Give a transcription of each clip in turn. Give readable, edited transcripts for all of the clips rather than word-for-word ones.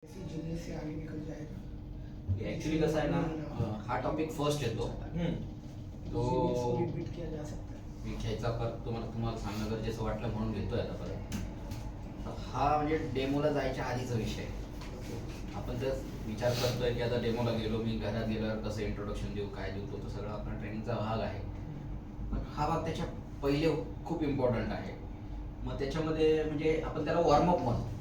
Junior से आगे निकल जाएगा। ऍक्च्युली कसं आहे ना, हा टॉपिक फर्स्ट येतो तो रिपीट किया जा सकता है। मी घ्यायचा परत तुम्हाला सांगणं गरजेचं वाटलं म्हणून घेतोय आता परत. हा म्हणजे डेमोला जायच्या आधीचा विषय. आपण तर विचार करतोय की आता डेमोला गेलो, मी घरात गेल्यावर कसं इंट्रोडक्शन देऊ, काय देऊ, तो सगळा आपला ट्रेनिंगचा भाग आहे. पण हा भाग त्याच्या पहिले खूप इम्पॉर्टंट आहे. मग त्याच्यामध्ये म्हणजे आपण त्याला वॉर्मअप म्हणतो.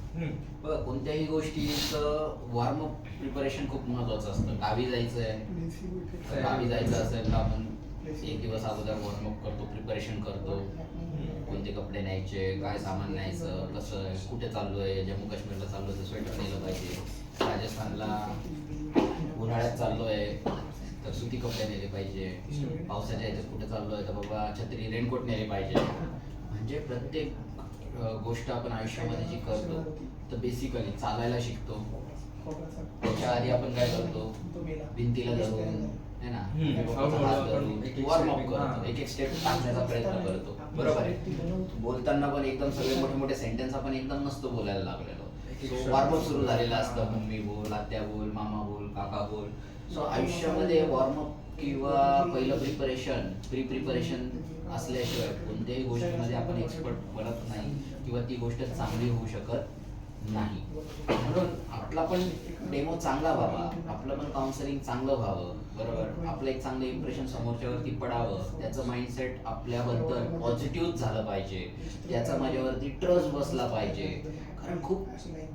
बघा, कोणत्याही गोष्टीचं वॉर्मअप प्रिपरेशन खूप महत्वाचं असतं. गावी जायचं आहे, गावी जायचं असेल तर आपण एक दिवस अगोदर वॉर्मअप करतो, प्रिपरेशन करतो. कोणते कपडे न्यायचे, काय सामान न्यायचं, कसं आहे, कुठे चाललोय, जम्मू काश्मीरला चाललोय तर स्वेटर नेलं पाहिजे, राजस्थानला उन्हाळ्यात चाललोय तर सुती कपडे नेले पाहिजे, पावसाच्या ह्याच्यात कुठे चाललोय तर बाबा छत्री रेनकोट नेले पाहिजे. म्हणजे प्रत्येक गोष्ट आपण आयुष्यामध्ये जी करतो तर बेसिकली चालायला शिकतो. त्याच्या आधी आपण काय करतो, भिंतीला धरून है ना, हात धरून वॉर्मअप करतो, एक एक स्टेप टाकण्याचा प्रयत्न करतो. बरोबर आहे. बोलताना पण एकदम सगळे मोठे मोठे सेंटेन्स आपण एकदम नसतो बोलायला लागलेलो. वॉर्मअप सुरू झालेला असतं. मम्मी बोल, आत्या बोल, मामा बोल, काका बोल. सो आयुष्यामध्ये वॉर्मअप किंवा पहिलं प्रिपरेशन असल्याशिवाय कोणत्याही गोष्टीमध्ये आपण एक्सपर्ट बनत नाही किंवा ती गोष्ट चांगली होऊ शकत नाही. म्हणून आपला पण डेमो चांगला व्हावा, आपलं पण काउन्सिलिंग चांगलं व्हावं, बरोबर, आपलं एक चांगलं इम्प्रेशन समोरच्यावरती पडावं, त्याचं माइंडसेट आपल्याबद्दल पॉझिटिव्ह झालं पाहिजे, त्याचा माझ्यावरती ट्रस्ट बसला पाहिजे. कारण खूप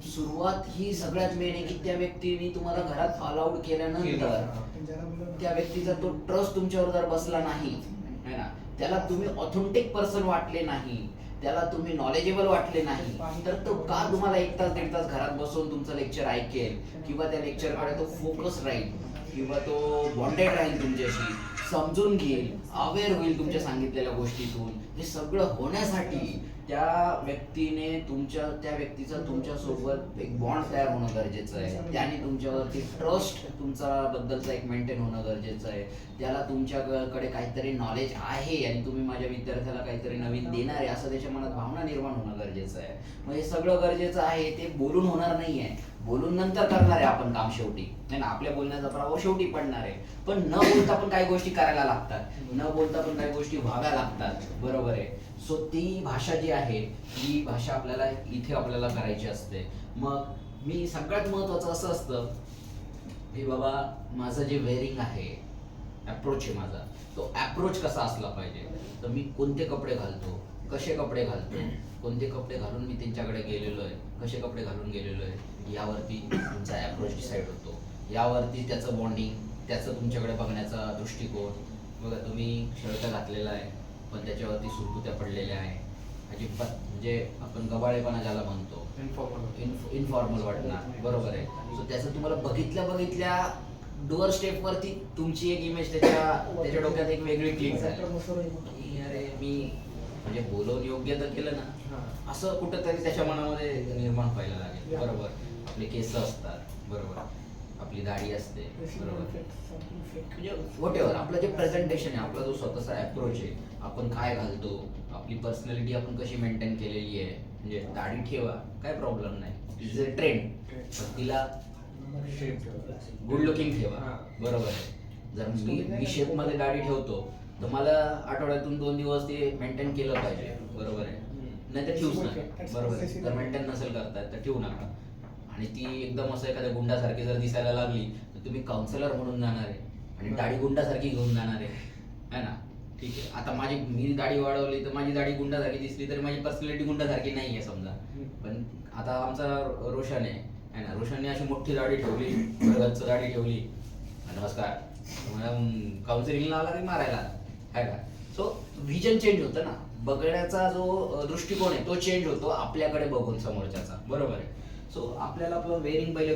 सुरुवात ही सगळ्यात मेन आहे की त्या व्यक्तीने तुम्हाला घरात अलाउड केल्यानंतर त्या व्यक्तीचा तो ट्रस्ट तुमच्यावर जर बसला नाही है ना, त्याला तुम्ही ऑथेंटिक पर्सन वाटले नाही, त्याला तुम्ही नॉलेजेबल वाटले नाही, तर तो का तुम्हाला 1 तास 1.5 तास घरात बसून तुमचं लेक्चर ऐकेल किंवा त्या लेक्चरकडे तो फोकस राहील किंवा तो बॉन्डेड राहील तुमच्याशी, समजून घेईल, अवेअर होईल तुमच्या सांगितलेल्या गोष्टीतून. हे सगळं होण्यासाठी त्या व्यक्तीचा तुमच्यासोबत एक बॉन्ड तयार होणं गरजेचं आहे. त्याने तुमच्यावरती ट्रस्ट तुमचा बद्दलचा एक मेंटेन होणं गरजेचं आहे. त्याला तुमच्याकडे काहीतरी नॉलेज आहे आणि तुम्ही माझ्या विद्यार्थ्याला काहीतरी नवीन देणार आहे असं त्याच्या मनात भावना निर्माण होणं गरजेचं आहे. मग हे सगळं गरजेचं आहे. ते बोलून होणार नाहीये, बोलून नंतर करणार आहे आपण काम शेवटी, नाही ना, आपल्या बोलण्याचा प्रभाव शेवटी पडणार आहे. पण न बोलता पण काही गोष्टी करायला लागतात, न बोलता पण काही गोष्टी व्हाव्या लागतात. बरोबर आहे. सो ती भाषा जी आहे ही भाषा आपल्याला करायची असते. मग मी सगळ्यात महत्वाचं असं असतं की बाबा माझं जे वेअरिंग आहे, अप्रोच आहे माझा, तो अप्रोच कसा असला पाहिजे. तर मी कोणते कपडे घालतो, कसे कपडे घालतो, कोणते कपडे घालून मी त्यांच्याकडे गेलेलो आहे, कसे कपडे घालून गेलेलो आहे, यावरती तुमचा अप्रोच डिसाईड होतो. यावरती त्याचं बॉन्डिंग, त्याचं तुमच्याकडे बघण्याचा दृष्टिकोन. बघा, तुम्ही शर्ट घातलेला आहे पण त्याच्यावरती सुरकुत्या पडलेल्या आहे, अजिबात म्हणजे आपण गबाळेपणा ज्याला म्हणतो, इनफॉर्मल वाटणार. बरोबर आहे. सो त्याचं तुम्हाला बघितल्या डोअर स्टेप वरती तुमची एक इमेज त्याच्या डोक्यात एक वेगळी क्लिक झाली. अरे मी म्हणजे बोलवून योग्य तर केलं ना, असं कुठंतरी त्याच्या मनामध्ये निर्माण व्हायला लागेल. बरोबर. आपले केस असतात, बरोबर, आपली दाढी असते, बरोबर, म्हणजे व्हॉटएव्हर आपलं जे प्रेझेंटेशन आहे, आपला जो स्वतःचा अप्रोच आहे, आपण काय घालतो, आपली पर्सनॅलिटी आपण कशी मेंटेन केलेली आहे. म्हणजे दाढी ठेवा, काय प्रॉब्लेम नाही, तिचे ट्रेंड, पण तिला गुड लुकिंग ठेवा. बरोबर आहे. जर मी शेप मध्ये दाढी ठेवतो तर मला आठवड्यातून 2 दिवस ते मेंटेन केलं पाहिजे. बरोबर आहे. नाही तर ठेवूच नका. बरोबर आहे. जर मेंटेन नसेल करतायत तर ठेवू नका. आणि ती एकदम असं एखाद्या गुंडासारखी जर दिसायला लागली तर तुम्ही काउन्सिलर म्हणून जाणार आहे आणि दाढी गुंडासारखी घेऊन जाणार आहे ना. ठीक आहे. आता मी दाढी वाढवली तर माझी दाढी गुंडासारखी दिसली तरी माझी पर्सनॅलिटी गुंडासारखी नाही आहे समजा. पण आता आमचा रोशन आहे ना, रोशनने अशी मोठी दाढी ठेवली, भरगच्च दाढी ठेवली, नमस्कार, काउन्सिलिंगला आला की मारायला आहे का. सो व्हिजन चेंज होतं ना, बघण्याचा जो दृष्टिकोन आहे तो चेंज होतो आपल्याकडे बघून समोरच्याचा. बरोबर आहे. सो आपल्याला आपलं वेअरिंग पहिले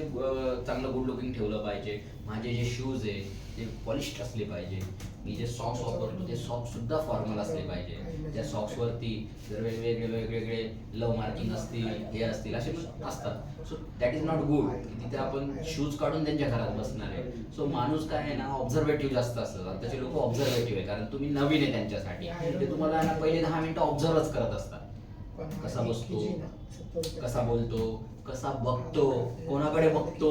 चांगलं गुड लुकिंग ठेवलं पाहिजे. माझे जे शूज आहे ते पॉलिश्ड असले पाहिजे. मी जे सॉक्स वापरतो ते सॉक्स सुद्धा फॉर्मल असले पाहिजे. त्या सॉक्सवरती जर वेगवेगळे लव मार्किंग असतील, हे असतील, असे असतात. So that is not good. तिथे आपण शूज काढून त्यांच्या घरात बसणार आहे. सो माणूस काय आहे ना, ऑब्झर्वेटिव्ह जास्त असतात. त्याचे लोक ऑब्झर्वेटिव्ह आहे कारण तुम्ही नवीन आहे त्यांच्यासाठी. ते तुम्हाला ना पहिले 10 मिनिटं ऑब्झर्वच करत असतात. कसा बसतो, कसा बोलतो, कसा बघतो, कोणाकडे बघतो,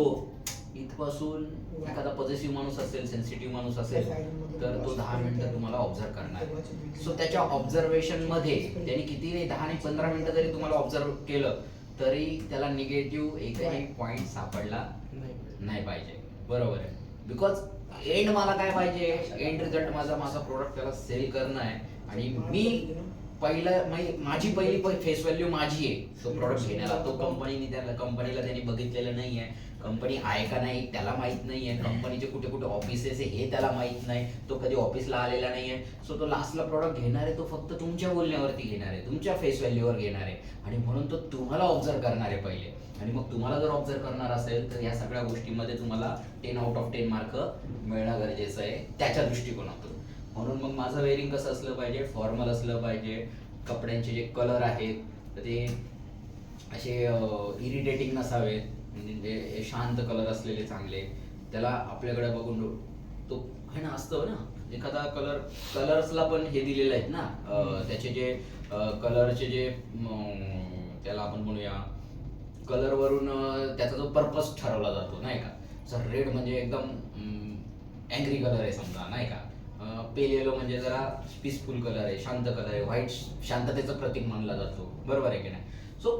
इथपासून एखादा पॉझिटिव्ह माणूस असेल, सेन्सिटिव्ह माणूस असेल तर तो 10 मिनिटं तुम्हाला ऑब्झर्व करणार. सो त्याच्या ऑब्झर्वेशन मध्ये त्याने किती नाही 10 आणि 15 मिनिटं जरी तुम्हाला ऑब्झर्व केलं तरी त्याला निगेटिव्ह एकही पॉइंट सापडला नाही पाहिजे. बरोबर आहे. बिकॉज एंड मला काय पाहिजे, एंड रिझल्ट माझा प्रोडक्ट त्याला सेल करणं आहे आणि मी माझी पहिली फेस व्हॅल्यू माझी आहे तो प्रोडक्ट घेण्याला. तो कंपनीला त्यांनी बघितलेलं नाही आहे, कंपनी आहे का नाही त्याला माहित नाही आहे, कंपनीचे कुठे कुठे ऑफिसेस आहे हे त्याला माहित नाही, तो कधी ऑफिसला आलेला नाही आहे. सो तो लास्टला प्रोडक्ट घेणार आहे तो फक्त तुमच्या बोलण्यावरती घेणार आहे, तुमच्या फेस व्हॅल्यूवर घेणार आहे आणि म्हणून तो तुम्हाला ऑब्झर्व करणार आहे पहिले. आणि मग तुम्हाला जर ऑब्झर्व करणार असेल तर या सगळ्या गोष्टीमध्ये तुम्हाला 10 आउट ऑफ 10 मार्क मिळणं गरजेचं आहे त्याच्या दृष्टिकोनातून. म्हणून मग माझं वेअरिंग कसं असलं पाहिजे, फॉर्मल असलं पाहिजे. कपड्यांचे जे कलर आहेत ते असे इरिटेटिंग नसावेत, म्हणजे शांत कलर असलेले चांगले. त्याला आपल्याकडे बघून तो आहे ना असतं ना एखादा कलर्सला पण हे दिलेले आहेत ना, त्याचे जे कलरचे जे त्याला आपण म्हणूया कलरवरून त्याचा जो पर्पज ठरवला जातो नाही का. जर रेड म्हणजे एकदम अँग्री कलर आहे समजा नाही का, पेल येलो म्हणजे जरा पीसफुल कलर आहे, शांत कलर आहे, व्हाईट शांततेचं प्रतीक मानला जातो. बरोबर आहे की नाही. सो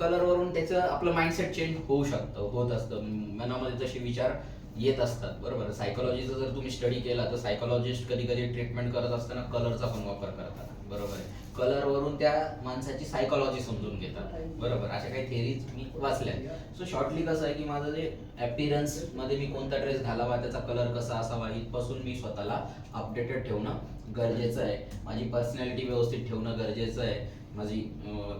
कलरवरून त्याचं आपलं माइंडसेट चेंज होत असतं, मनामध्ये तसे विचार येत असतात. बरोबर. सायकोलॉजीचा जर तुम्ही स्टडी केला तर सायकोलॉजिस्ट कधी कधी ट्रीटमेंट करत असताना कलरचा पण वापर करतात. बरोबर आहे. कलरवरून त्या माणसाची सायकोलॉजी समजून घेतात. बरोबर. अशा काही थेरीज मी वाचल्या. सो शॉर्टली कसं आहे की माझं जे अपीअरन्स मध्ये मी कोणता ड्रेस घालावा, त्याचा कलर कसा असावा, इथपासून मी स्वतःला अपडेटेड ठेवणं गरजेचं आहे. माझी पर्सनॅलिटी व्यवस्थित ठेवणं गरजेचं आहे. माझी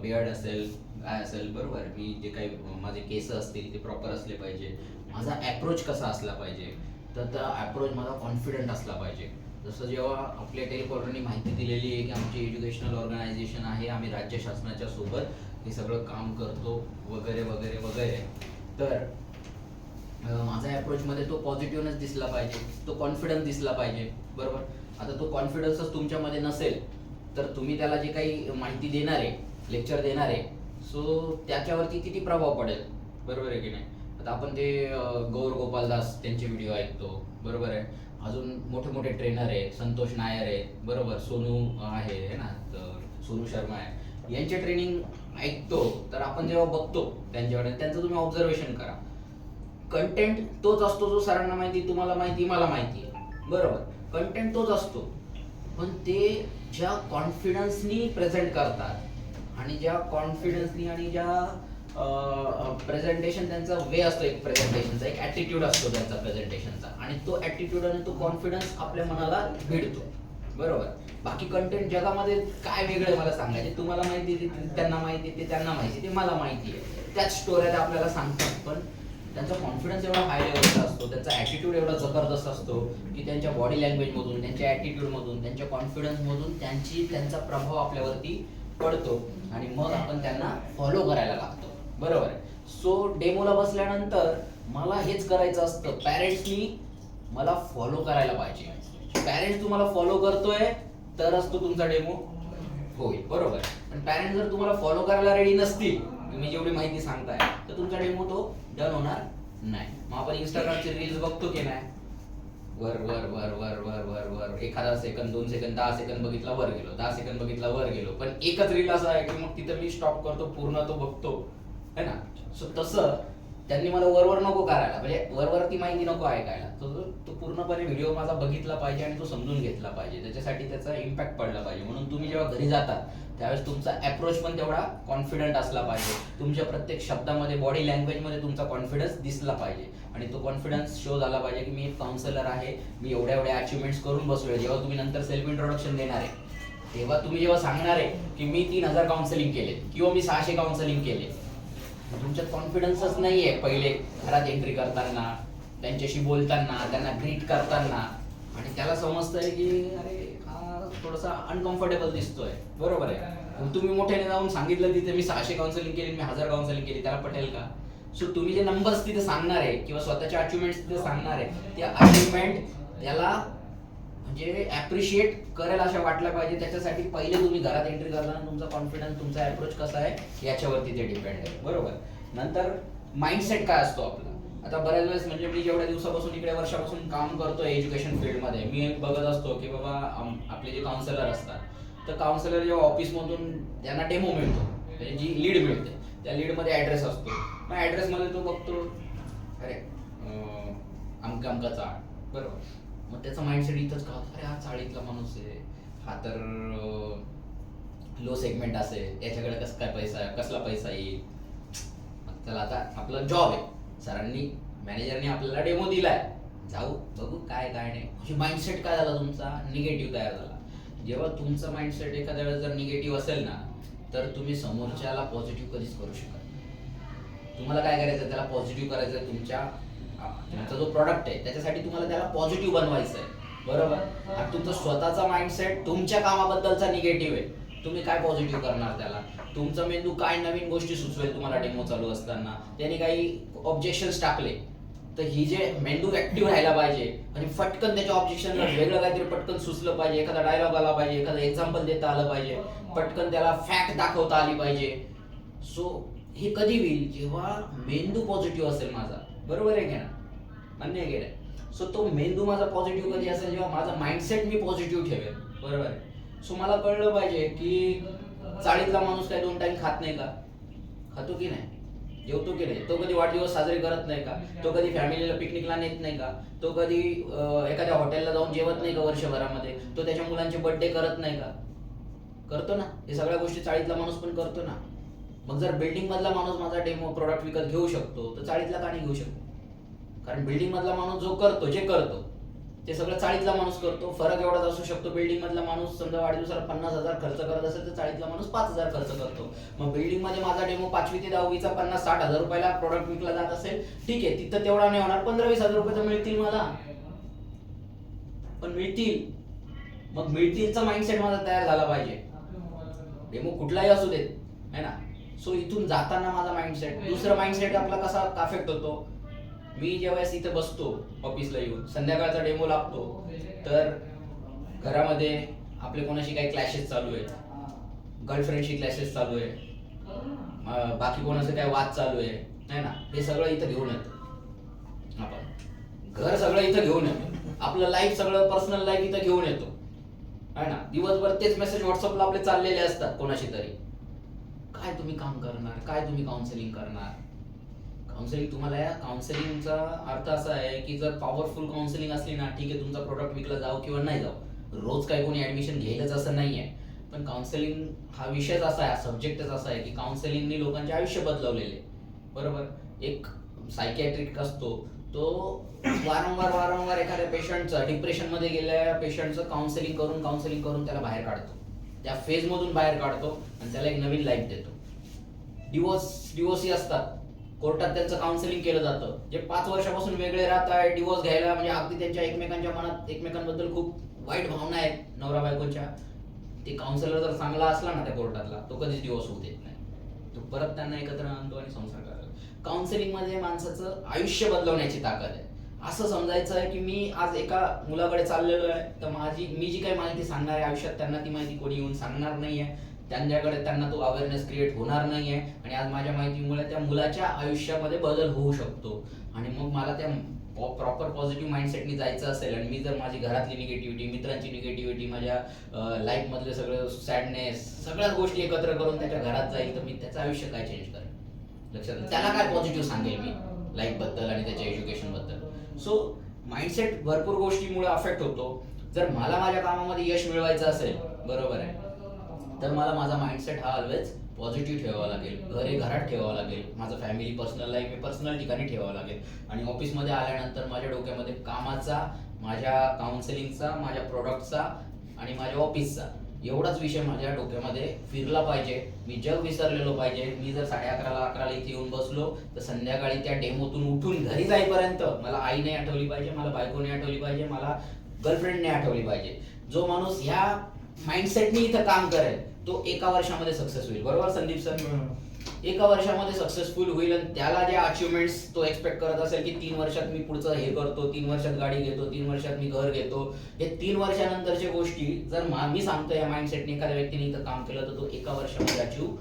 बियर्ड असेल काय असेल, बरोबर, मी जे काही माझे केस असतील ते प्रॉपर असले पाहिजे. माझा ॲप्रोच कसा असला पाहिजे, तर त्या ॲप्रोच माझा कॉन्फिडंट असला पाहिजे. जसं जेव्हा आपल्या टेलिकॉलरनी माहिती दिलेली आहे की आमची एज्युकेशनल ऑर्गनायझेशन आहे, आम्ही राज्य शासनाच्या सोबत हे सगळं काम करतो वगैरे वगैरे वगैरे, तर माझा ॲप्रोचमध्ये तो पॉझिटिव्हनेस दिसला पाहिजे, तो कॉन्फिडन्स दिसला पाहिजे. बरोबर. आता तो कॉन्फिडन्सच तुमच्यामध्ये नसेल तर तुम्ही त्याला जे काही माहिती देणार आहे, लेक्चर देणार आहे, सो त्याच्यावरती किती प्रभाव पडेल. बरोबर आहे की नाही. आता आपण ते गौर गोपालदास त्यांचे व्हिडिओ ऐकतो. बरोबर आहे. अजून मोठे मोठे ट्रेनर आहे, संतोष नायर आहे, बरोबर, सोनू आहे ना, तर सोनू शर्मा आहे, यांचे ट्रेनिंग ऐकतो. तर आपण जेव्हा बघतो त्यांच्याकडे, त्यांचं तुम्ही ऑब्झर्वेशन करा, कंटेंट तोच असतो जो सरांना माहिती, तुम्हाला माहिती, मला माहिती आहे. बरोबर. कंटेंट तोच असतो, पण ते ज्या कॉन्फिडन्सनी प्रेझेंट करतात आणि ज्या कॉन्फिडन्सनी आणि ज्या प्रेझेंटेशन त्यांचा वे असतो, एक प्रेझेंटेशनचा एक ॲटिट्यूड असतो त्यांचा प्रेझेंटेशनचा, आणि तो ॲटिट्यूड आणि तो कॉन्फिडन्स आपल्या मनाला भिडतो. बरोबर. बाकी कंटेंट जगामध्ये काय वेगळं मला सांगायचे, तुम्हाला माहिती ते त्यांना माहिती, ते त्यांना माहिती, ते मला माहिती आहे, त्याच स्टोऱ्या ते आपल्याला सांगतात. पण त्यांचा कॉन्फिडन्स एवढा हाय लेवलचा असतो, त्यांचा ॲटिट्यूड एवढा जबरदस्त असतो की त्यांच्या बॉडी लँग्वेजमधून, त्यांच्या ॲटिट्यूडमधून, त्यांच्या कॉन्फिडन्समधून त्यांचा प्रभाव आपल्यावरती पडतो आणि मग आपण त्यांना फॉलो करायला लागतो. बरोबर आहे. सो डेमोला बसल्यानंतर मला हेच करायचं असतं, पॅरेंट्सनी मला फॉलो करायला पाहिजे. पॅरेंट्स तुम्हाला फॉलो करतोय तरच तो तुमचा डेमो होईल. बरोबर. पण पॅरेंट्स जर तुम्हाला फॉलो करायला रेडी नसतील, तुम्ही जेवढी माहिती सांगताय, तर तुमचा डेमो तो डन होणार नाही. मग आपण इंस्टाग्रामचे रील्स बघतो की नाही, वर वर वर वर वर वर वर, एखादा सेकंद, 2 सेकंद, 10 सेकंद बघितला वर गेलो, 10 सेकंद बघितला वर गेलो, पण एकच रील असा आहे की मग तिथं मी स्टॉप करतो, पूर्ण तो बघतो है ना. सो तसं त्यांनी मला वरवर नको करायला, म्हणजे वरवरती माहिती नको ऐकायला, तो पूर्णपणे व्हिडिओ माझा बघितला पाहिजे आणि तो समजून घेतला पाहिजे, त्याच्यासाठी त्याचा इम्पॅक्ट पडला पाहिजे. म्हणून तुम्ही जेव्हा घरी जातात त्यावेळेस तुमचा अप्रोच पण तेवढा कॉन्फिडंट असला पाहिजे, तुमच्या प्रत्येक शब्दामध्ये, बॉडी लँग्वेजमध्ये तुमचा कॉन्फिडन्स दिसला पाहिजे आणि तो कॉन्फिडन्स शो झाला पाहिजे की मी एक काउन्सिलर आहे, मी एवढ्या एवढ्या अचिव्हमेंट्स करून बसलोय. जेव्हा तुम्ही नंतर सेल्फ इंट्रोडक्शन देणार आहे, तेव्हा तुम्ही जेव्हा सांगणार आहे की मी 3000 काउन्सिलिंग केले किंवा मी 600 काउन्सिलिंग केले, तुमच्यात कॉन्फिडन्सच नाहीये. पहिले घरात एंट्री करताना, त्यांच्याशी बोलताना, त्यांना ग्रीट करताना, आणि त्याला समजतंय की अरे हा थोडासा अनकम्फर्टेबल दिसतोय. बरोबर आहे. तुम्ही मोठ्याने जाऊन सांगितलं तिथे मी 600 काउन्सिलिंग केली, मी 1000 काउन्सिलिंग केली, त्याला पटेल का. सो तुम्ही जे नंबर्स तिथे सांगणार आहे किंवा स्वतःच्या अचिव्हमेंट्स तिथे सांगणार आहे, त्या अचिव्हमेंट त्याला म्हणजे ॲप्रिशिएट करेल अशा वाटल्या पाहिजे. त्याच्यासाठी पहिले तुम्ही घरात एंट्री करताना तुमचा कॉन्फिडन्स, तुमचा अप्रोच कसा आहे याच्यावरती ते डिपेंड आहे. बरोबर. नंतर माइंडसेट काय असतो आपला. आता बऱ्याच वेळेस म्हणजे मी जेवढ्या दिवसापासून इकडे वर्षापासून काम करतोय एज्युकेशन फील्डमध्ये, मी बघत असतो की बाबा आपले जे काउन्सिलर असतात, तर काउन्सिलर जेव्हा ऑफिसमधून त्यांना डेमो मिळतो, म्हणजे जी लीड मिळते, त्या लीडमध्ये ॲड्रेस असतो. मग ॲड्रेसमध्ये तो बघतो, अरे अमका अमका चाळ, बरोबर. मग त्याचा माइंडसेट इथंच का, अरे हा चाळीतला माणूस आहे, हा तर लो सेगमेंट असेल, याच्याकडे कसं काय पैसा आहे, कसला पैसा येईल. चला आता आपला जॉब आहे, सरांनी मॅनेजरने आपल्याला डेमो दिलाय, जाऊ बघू काय काय नाही. म्हणजे माइंडसेट काय झाला तुमचा, निगेटिव्ह तयार झाला. जेव्हा तुमचा माइंडसेट एखाद्या वेळेस जर निगेटिव्ह असेल ना, तर तुम्ही समोरच्याला पॉझिटिव्ह कधीच करू शकत नाही. तुम्हाला काय करायचं, त्याला पॉझिटिव्ह करायचं. तुमचा जो प्रॉडक्ट आहे त्याच्यासाठी तुम्हाला त्याला पॉझिटिव्ह बनवायचं आहे, बरोबर. आणि तुमचा स्वतःचा माइंडसेट तुमच्या कामाबद्दलचा निगेटिव्ह आहे, तुम्ही काय पॉझिटिव्ह करणार त्याला. तुमचा मेंदू काय नवीन गोष्टी सुचवेल तुम्हाला डेमो चालू असताना, त्याने काही ऑब्जेक्शन्स टाकले, तर ही जे मेंदू ऍक्टिव्ह राहायला पाहिजे आणि फटकन त्याच्या ऑब्जेक्शनला वेगळं काहीतरी पटकन सुचलं पाहिजे, एखादा डायलॉग आला पाहिजे, एखादं एक्झाम्पल देता आलं पाहिजे, पटकन त्याला फॅक्ट दाखवता आली पाहिजे. सो हे कधी होईल, जेव्हा मेंदू पॉझिटिव्ह असेल माझा, बरोबर आहे की ना, मान्य आहे की नाही. सो तो मेंदू माझा पॉझिटिव्ह कधी असेल, जेव्हा माझा माइंडसेट मी पॉझिटिव्ह ठेवेल, बरोबर आहे. सो मला कळलं पाहिजे की चाळीतला माणूस काय 2 टाइम खात नाही का, खातो की नाही, जेवतो की नाही, तो कधी वाढदिवस साजरे करत नाही का, तो कधी फॅमिलीला पिकनिकला नेत नाही का, तो कधी एखाद्या हॉटेलला जाऊन जेवत नाही का वर्षभरामध्ये, तो त्याच्या मुलांचे बर्थडे करत नाही का, करतो ना. हे सगळ्या गोष्टी चाळीतला माणूस पण करतो ना. मग जर बिल्डिंग मधला माणूस माझा डेमो प्रोडक्ट विकत घेऊ शकतो, तर चाळीतला का नाही घेऊ शकतो. कारण बिल्डिंग मधला माणूस जो करतो, जे करतो ते सगळं चाळीतला माणूस करतो. फरक एवढाच असू शकतो, बिल्डिंग मधला माणूस समजा वाढदिवसाला 50,000 खर्च करत असेल, तर चाळीतला माणूस 5,000 खर्च करतो. मग बिल्डिंग मध्ये माझा डेमो 5वी ते 10वीचा 50-60 हजार रुपयाला प्रोडक्ट विकला जात असेल, ठीक आहे, तिथं तेवढा नाही होणार, 15-20 हजार रुपये तर मिळतील मला, पण मिळतील. मग मिळतीलचा माइंडसेट माझा तयार झाला पाहिजे, डेमो कुठलाही असू देत, है ना. सो इथून जाताना माझा माइंडसेट, दुसरा माइंडसेट आपला कसा अफेक्ट होतो. मी जेव्हा इथे बसतो ऑफिसला येऊन, संध्याकाळचा डेमो लागतो, तर घरामध्ये आपले कोणाशी काही क्लॅशेस चालू आहे, गर्लफ्रेंडशी क्लॅशेस चालू आहे, बाकी कोणाचे काय वाद चालू आहे ना, हे सगळं इथं घेऊन येतो आपण. घर सगळं इथं घेऊन येतो, आपलं लाईफ सगळं पर्सनल लाईफ इथं घेऊन येतो, है ना. दिवसभर तेच मेसेज व्हॉट्सअपला आपले चाललेले असतात कोणाशी तरी, काय तुम्ही काम करणार, काय तुम्ही काउन्सिलिंग करणार. काउन्सिलिंग, तुम्हाला या काउन्सिलिंगचा अर्थ असा आहे की जर पॉवरफुल काउन्सिलिंग असली ना, ठीक आहे, तुमचा प्रोडक्ट विकला जाऊ किंवा नाही जाऊ, रोज काही कोणी ऍडमिशन घेईलच असं नाही आहे. पण काउन्सिलिंग हा विषयच असा आहे, सब्जेक्टच असा आहे की काउन्सिलिंगने लोकांचे आयुष्य बदलवलेले, बरोबर. एक सायकियाट्रिक असतो, तो वारंवार एखाद्या पेशंटचं, डिप्रेशनमध्ये गेलेल्या पेशंटचं काउन्सिलिंग करून त्याला बाहेर काढतो, त्या फेजमधून बाहेर काढतो आणि त्याला एक नवीन लाईफ देतो. डिवोर्सी असतात, कोर्टात त्यांचं काउन्सिलिंग केलं जातं, जे 5 वर्षापासून वेगळे राहत आहे, डिवोर्स घ्यायला म्हणजे अगदी त्यांच्या एकमेकांच्या मनात एकमेकांबद्दल खूप वाईट भावना आहेत नवरा बायकोच्या, ते काउन्सिलर जर चांगला असला ना त्या कोर्टातला, तो कधीच डिवोर्स होऊ देत नाही, तो परत त्यांना एकत्र आणतो आणि संसार करतो. काउन्सिलिंग मध्ये माणसाचं आयुष्य बदलवण्याची ताकद आहे. असं समजायचं आहे की मी आज एका मुलाकडे चाललेलो आहे, तर मी जी काही माहिती सांगणार आहे आयुष्यात, त्यांना ती माहिती कोणी येऊन सांगणार नाहीये, त्यांना तो अवेअरनेस क्रिएट होणार नाहीये, आणि आज माझ्या माहितीमुळे त्या मुलाच्या आयुष्यामध्ये बदल होऊ शकतो. आणि मग मला त्या प्रॉपर पॉझिटिव्ह माइंडसेटनी जायचं असेल, आणि मी जर माझी घरातली निगेटिव्हिटी, मित्रांची निगेटिव्हिटी, माझ्या लाईफ मधले सगळं सॅडनेस, सगळ्याच गोष्टी एकत्र करून त्याच्या घरात जाईल, तर मी त्याचं आयुष्य काय चेंज करेन, लक्षात, त्याला काय पॉझिटिव्ह सांगेल मी लाईफ बद्दल आणि त्याच्या एज्युकेशन बद्दल. सो माइंडसेट भरपूर गोष्टीमुळे अफेक्ट होतो. जर मला माझ्या कामामध्ये यश मिळवायचं असेल, बरोबर आहे, तर मला माझा माइंडसेट हा ऑलवेज पॉझिटिव्ह ठेवावा लागेल. घर हे घरात ठेवावं लागेल, माझं फॅमिली पर्सनल लाईफ हे पर्सनल ठिकाणी ठेवावं लागेल, आणि ऑफिसमध्ये आल्यानंतर माझ्या डोक्यामध्ये कामाचा, माझ्या काउन्सिलिंगचा, माझ्या प्रोडक्टचा आणि माझ्या ऑफिसचा एवढाच विषय माझ्या डोक्यामध्ये फिरला पाहिजे. मी जग विसरलेलो पाहिजे. मी जर 11:30-11ला इथे येऊन बसलो, तर संध्याकाळी त्या डेमोतून उठून घरी जाईपर्यंत मला आई नाही आठवली पाहिजे, मला बायको नाही आठवली पाहिजे, मला गर्लफ्रेंड नाही आठवली पाहिजे. जो माणूस ह्या माइंडसेटनी इथं काम करेल, तो 1 वर्षामध्ये सक्सेस होईल, बरोबर संदीप सर. 1 वर्षामध्ये सक्सेसफुल होईल, आणि त्याला जे अचिव्हमेंट्स तो एक्सपेक्ट करत असेल की 3 वर्षात मी पुढचं हे करतो, 3 वर्षात गाडी घेतो, 3 वर्षात मी घर घेतो, हे 3 वर्षानंतरच्या गोष्टी जर मी सांगतो या माइंडसेटने एखाद्या व्यक्तीने इथं काम केलं, तर तो 1 वर्षामध्ये अचीव्ह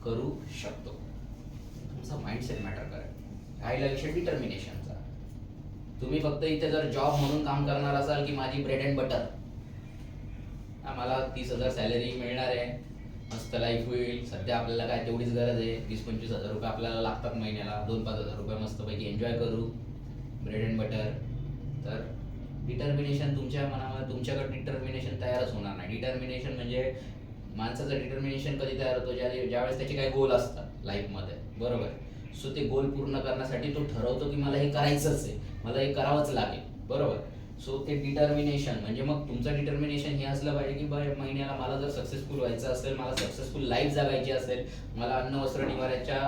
करू शकतो. तुमचा माइंडसेट मॅटर करेल. राहिला विषय डिटर्मिनेशनचा. तुम्ही फक्त इथे जर जॉब म्हणून काम करणार असाल की माझी ब्रेड अँड बटर, मला 30,000 सॅलरी मिळणार आहे, मस्त लाईफ होईल, सध्या आपल्याला काय तेवढीच गरज आहे, 20-25 हजार रुपये आपल्याला लागतात महिन्याला, 2-5 हजार रुपये मस्तपैकी एन्जॉय करू, ब्रेड अँड बटर, तर डिटर्मिनेशन तुमच्या मनामध्ये, तुमच्याकडे डिटर्मिनेशन तयारच होणार नाही. डिटर्मिनेशन म्हणजे माणसाचं डिटर्मिनेशन कधी तयार होतो, ज्यावेळेस त्याचे काही गोल असतात लाईफमध्ये, बरोबर. सो ते गोल पूर्ण करण्यासाठी तो ठरवतो की मला हे करायचंच आहे, मला हे करावंच लागेल, बरोबर. सो ते डिटर्मिनेशन म्हणजे मग तुमचं डिटर्मिनेशन हे असलं पाहिजे की महिन्याला मला जर सक्सेसफुल व्हायचं असेल, मला सक्सेसफुल लाईफ जगायची असेल, मला अन्न वस्त्र निवाऱ्याच्या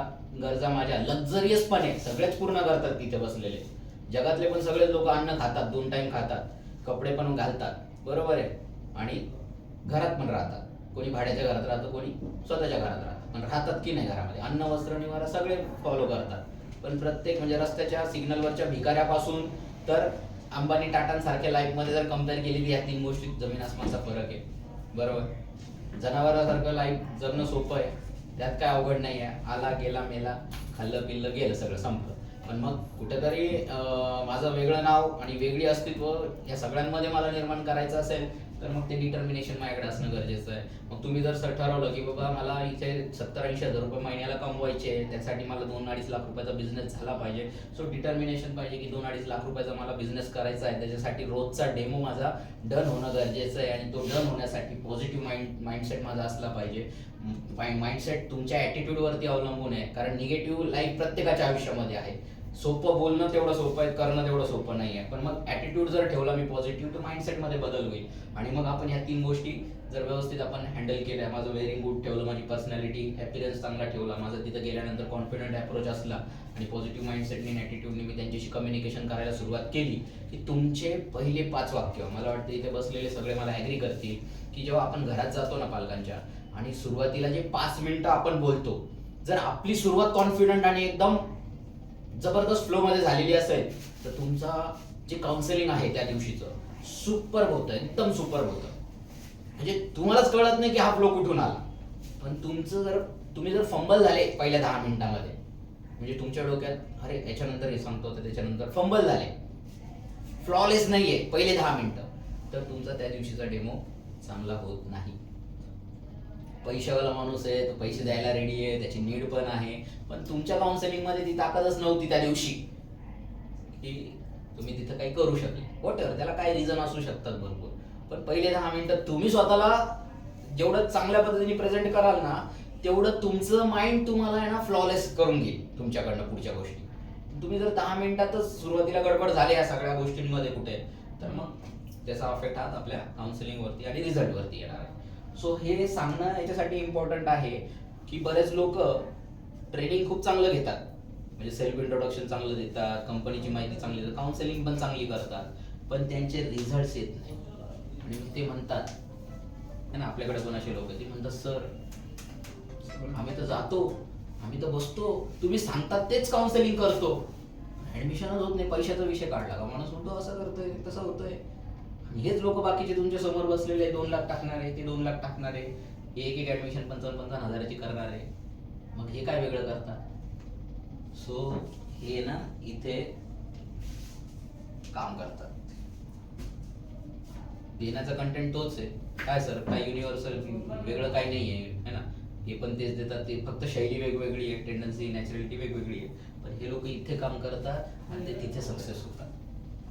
गरजा माझ्या लक्झरियसपणे सगळेच पूर्ण करतात तिथे बसलेले जगातले पण सगळेच लोक अन्न खातात, 2 टाइम खातात, कपडे पण घालतात, बरोबर आहे, आणि घरात पण राहतात. कोणी भाड्याच्या घरात राहतं, कोणी स्वतःच्या घरात राहतं, पण राहतात की नाही घरामध्ये, अन्न वस्त्र निवारा सगळे फॉलो करतात. पण प्रत्येक म्हणजे रस्त्याच्या सिग्नलवरच्या भिकाऱ्यापासून तर अंबानी टाटांसारख्या लाईफमध्ये जर कम्पेअर केली तर या 3 गोष्टीत जमीन आसमानचा फरक आहे, बरोबर. जनावरासारखं लाईफ जगणं सोपं आहे, त्यात काय अवघड नाही आहे, आला गेला मेला, खाल्लं पिल्लं गेलं, सगळं संपलं. पण मग कुठेतरी माझं वेगळं नाव आणि वेगळी अस्तित्व या सगळ्यांमध्ये मला निर्माण करायचं असेल तर मग ते डिटर्मिनेशन माझ्याकडे असणं गरजेचं आहे. मग तुम्ही जर ठरवलं की बाबा मला इथे 70-80 हजार रुपये महिन्याला कमवायचे, त्यासाठी मला 2-2.5 लाख रुपयाचा बिझनेस झाला पाहिजे. सो डिटर्मिनेशन पाहिजे की 2-2.5 लाख रुपयाचा मला बिझनेस करायचा आहे, त्याच्यासाठी रोजचा डेमो माझा डन होणं गरजेचं आहे आणि तो डन होण्यासाठी पॉझिटिव्ह माइंडसेट माझा असला पाहिजे. माइंडसेट तुमच्या ॲटिट्यूडवरती अवलंबून आहे, कारण निगेटिव्ह लाईफ प्रत्येकाच्या आयुष्यामध्ये आहे. सोपं बोलणं तेवढं सोपं आहे, करणं तेवढं सोपं नाही आहे. पण मग ॲटिट्यूड जर ठेवला मी पॉझिटिव्ह, तर माइंडसेटमध्ये बदल होईल आणि मग आपण ह्या 3 गोष्टी जर व्यवस्थित आपण हँडल केल्या, माझं वेअरिंग गुड ठेवलं, माझी पर्सनॅलिटी ॲपिअरन्स चांगला ठेवला, माझं तिथं गेल्यानंतर कॉन्फिडंट अप्रोच असला आणि पॉझिटिव्ह माइंडसेटने ॲटिट्यूडने मी त्यांच्याशी कम्युनिकेशन करायला सुरुवात केली की तुमचे पहिले 5 वाक्य, मला वाटतं इथे बसलेले सगळे मला ॲग्री करतील की जेव्हा आपण घरात जातो ना पालकांच्या आणि सुरुवातीला जे 5 मिनिटं आपण बोलतो, जर आपली सुरुवात कॉन्फिडंट आणि एकदम जबरदस्त फ्लो मध्ये झालेली असेल तर तुमचा जे काउन्सिलिंग आहे त्या दिवशीचं सुपर होतं, एकदम सुपर होतं. म्हणजे तुम्हालाच कळत नाही की हा फ्लो कुठून आला. पण तुम्ही जर फंबल झाले पहिल्या 10 मिनिटांमध्ये, म्हणजे तुमच्या डोक्यात अरे याच्यानंतर हे सांगतो तर त्याच्यानंतर फंबल झाले, फ्लॉलेस नाहीये पहिले 10 मिनिटं, तर तुमचा त्या दिवशीचा डेमो चांगला होत नाही. पैशावाला माणूस आहे, तो पैसे द्यायला रेडी आहे, त्याची नीड पण आहे, पण तुमच्या काउन्सिलिंग मध्ये ती ताकदच नव्हती त्या दिवशी की तुम्ही तिथं काही करू शकले. वॉटेवर त्याला काय रिझन असू शकतात भरपूर, पण पहिले 10 मिनिटं तुम्ही स्वतःला जेवढं चांगल्या पद्धतीने प्रेझेंट कराल ना, तेवढं तुमचं माइंड तुम्हाला आहे ना फ्लॉलेस करून घेईल तुमच्याकडनं पुढच्या गोष्टी. तुम्ही जर 10 मिनिटातच सुरुवातीला गडबड झाली या सगळ्या गोष्टींमध्ये कुठे, तर मग त्याचा अफेक्ट हा आपल्या काउन्सिलिंगवरती आणि रिझल्टवरती येणार आहे. सो हे सांगणं याच्यासाठी इम्पॉर्टंट आहे की बरेच लोक ट्रेनिंग खूप चांगलं घेतात, म्हणजे सेल्फ इंट्रोडक्शन चांगलं देतात, कंपनीची माहिती चांगली देतात, काउन्सिलिंग पण चांगली करतात, पण त्यांचे रिझल्ट्स येत नाही. आणि ते म्हणतात है ना, आपल्याकडे पण असे लोक ते म्हणतात सर आम्ही तर जातो, आम्ही तर बसतो, तुम्ही सांगतात तेच काउन्सिलिंग करतो, ऍडमिशनच होत नाही, पैशाचा विषय काढला का माणूस म्हणतो असं करतोय तसं होतंय. हेच लोक बाकीचे तुमच्या समोर बसलेले 2 लाख टाकणारे, ते 2 लाख टाकणारे, एक ऍडमिशन 55-55 हजाराची करणारे, मग हे काय वेगळं करतात. सो हे ना इथे काम करतात. देण्याचा कंटेंट तोच आहे, काय सर काय युनिव्हर्सल वेगळं काही नाही आहे है ना, हे पण तेच देतात, ते फक्त शैली वेगवेगळी आहे, टेंडन्सी नॅचरलिटी वेगवेगळी आहे. पण हे लोक इथे काम करतात आणि ते तिथे सक्सेस होतात.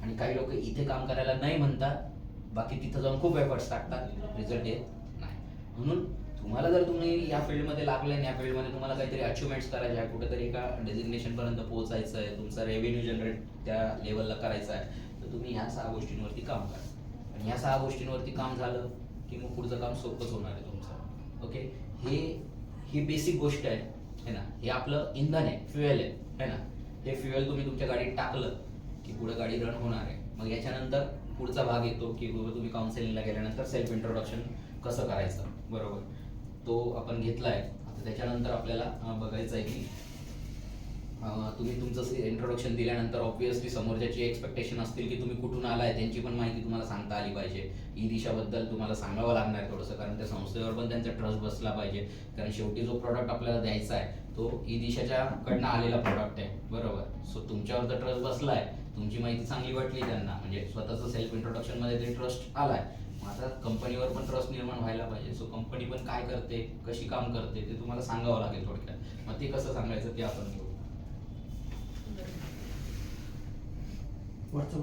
आणि काही लोक इथे काम करायला नाही म्हणतात, बाकी तिथं जाऊन खूप एफर्ट्स टाकतात, रिझल्ट येत नाही. म्हणून तुम्हाला जर तुम्ही या फील्डमध्ये लागले आणि या फील्डमध्ये तुम्हाला काहीतरी अचिव्हमेंट्स करायचे आहे, कुठेतरी एका डेझिग्नेशन पर्यंत पोहोचायचं आहे, तुमचा रेव्हेन्यू जनरेट त्या लेवलला करायचा आहे, तर तुम्ही ह्या 6 गोष्टींवरती काम करा. आणि ह्या 6 गोष्टींवरती काम झालं की मग पुढचं काम सोपंच होणार आहे तुमचं. ओके, ही बेसिक गोष्ट आहे ना, हे आपलं इंधन आहे, फ्युएल आहे ना. हे फ्युएल तुम्ही तुमच्या गाडीत टाकलं की पुढे गाडी रन होणार आहे. मग याच्यानंतर पुढचा भाग येतो की तुम्ही काउन्सिलिंगला गेल्यानंतर सेल्फ इंट्रोडक्शन कसं करायचं, बरोबर, तो आपण घेतलाय. आता त्याच्यानंतर आपल्याला बघायचं आहे की तुम्ही तुमचं इंट्रोडक्शन दिल्यानंतर ऑब्व्हियसली समोरच्याची एक्सपेक्टेशन असतील की तुम्ही कुठून आलाय त्यांची पण माहिती तुम्हाला सांगता आली पाहिजे. ई दिशाबद्दल तुम्हाला सांगावं लागणार थोडंसं, कारण त्या संस्थेवर पण त्यांचा ट्रस्ट बसला पाहिजे. कारण शेवटी जो प्रॉडक्ट आपल्याला द्यायचा आहे तो ई दिशाच्या कडनं आलेला प्रॉडक्ट आहे, बरोबर. सो तुमच्यावर जर ट्रस्ट बसलाय, तुमची माहिती चांगली वाटली त्यांना, म्हणजे स्वतःचं सेल्फ इंट्रोडक्शनमध्ये ते ट्रस्ट आलाय, मग आता कंपनीवर पण ट्रस्ट निर्माण व्हायला पाहिजे. सो कंपनी पण काय करते, कशी काम करते ते तुम्हाला सांगावं लागेल थोडक्यात. मग ते कसं सांगायचं ते आपण घेऊ. वरचं